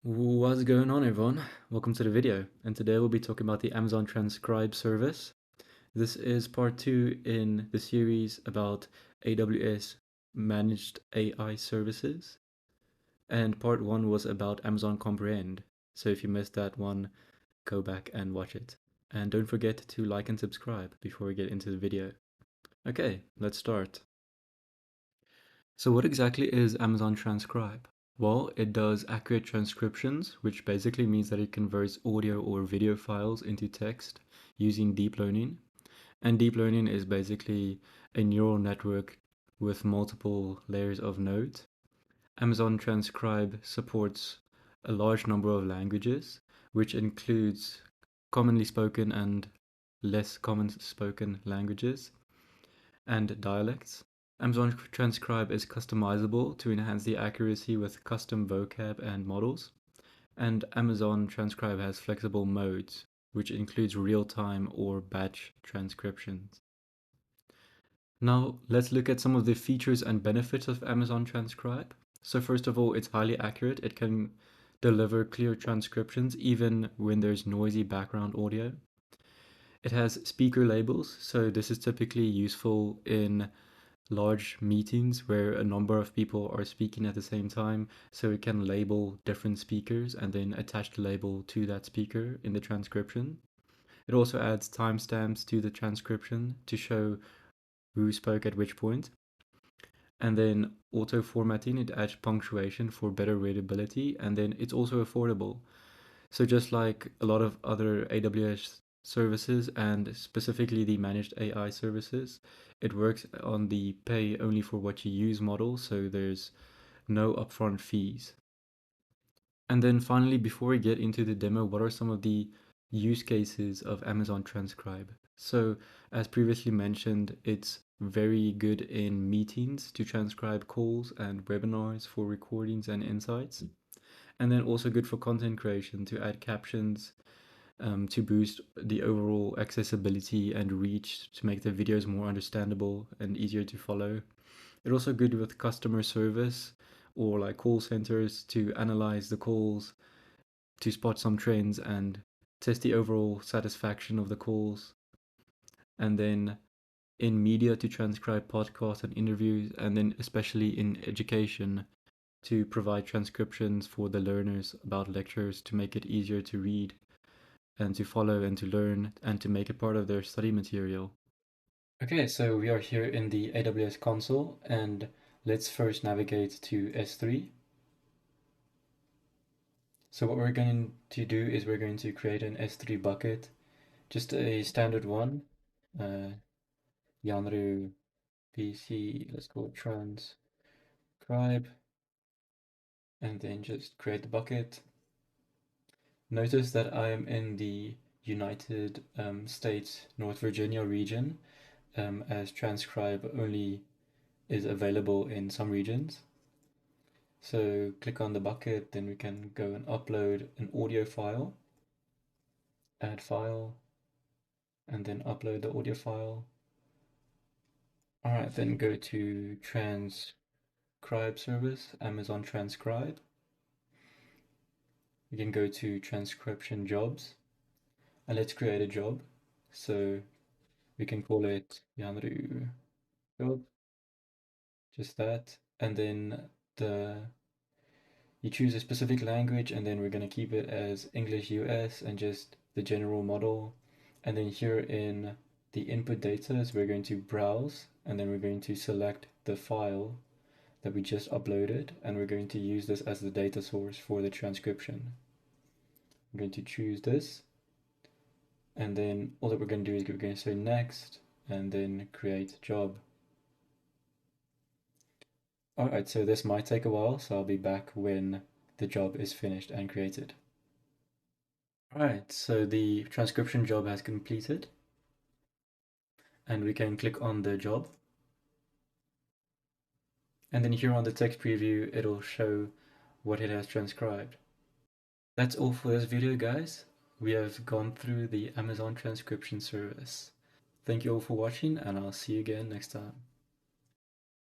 What's going on, everyone? Welcome to the video, and today we'll be talking about the Amazon Transcribe service. This is part 2 in the series about AWS managed AI services, and part 1 was about Amazon Comprehend. So if you missed that one, go back and watch it. And don't forget to like and subscribe before we get into the video. Okay, let's start. So what exactly is Amazon Transcribe? Well, it does accurate transcriptions, which basically means that it converts audio or video files into text using deep learning. And deep learning is basically a neural network with multiple layers of nodes. Amazon Transcribe supports a large number of languages, which includes commonly spoken and less common spoken languages and dialects. Amazon Transcribe is customizable to enhance the accuracy with custom vocab and models. And Amazon Transcribe has flexible modes, which includes real-time or batch transcriptions. Now, let's look at some of the features and benefits of Amazon Transcribe. So first of all, it's highly accurate. It can deliver clear transcriptions even when there's noisy background audio. It has speaker labels, so this is typically useful in large meetings where a number of people are speaking at the same time, so it can label different speakers and then attach the label to that speaker in the transcription. It also adds timestamps to the transcription to show who spoke at which point. And then auto formatting, it adds punctuation for better readability, and then it's also affordable. So just like a lot of other AWS services and specifically the managed AI services, it works on the pay only for what you use model, so there's no upfront fees. And then finally, before we get into the demo, what are some of the use cases of Amazon Transcribe? So as previously mentioned, it's very good in meetings to transcribe calls and webinars for recordings and insights. And then also good for content creation to add captions, to boost the overall accessibility and reach to make the videos more understandable and easier to follow. It's also good with customer service or like call centers to analyze the calls, to spot some trends and test the overall satisfaction of the calls. And then in media to transcribe podcasts and interviews, and then especially in education to provide transcriptions for the learners about lectures to make it easier to read and to follow and to learn and to make it part of their study material. Okay, so we are here in the AWS console, and let's first navigate to S3. So what we're going to do is we're going to create an S3 bucket, just a standard one. Yanru PC, let's call it transcribe, and then just create the bucket. Notice that I am in the United States, North Virginia region, as transcribe only is available in some regions. So click on the bucket, then we can go and upload an audio file, add file, and then upload the audio file. All right, then go to Transcribe service, Amazon Transcribe. We can go to transcription jobs, and let's create a job. So we can call it Yanru job, just that. And then you choose a specific language, and then we're going to keep it as English US and just the general model. And then here in the input data, we're going to browse, and then we're going to select the file that we just uploaded, and we're going to use this as the data source for the transcription. I'm going to choose this, and then all that we're going to do is we're going to say next, and then create job. Alright, so this might take a while, so I'll be back when the job is finished and created. Alright, so the transcription job has completed, and we can click on the job. And then here on the text preview, it'll show what it has transcribed. That's all for this video, guys. We have gone through the Amazon transcription service. Thank you all for watching, and I'll see you again next time.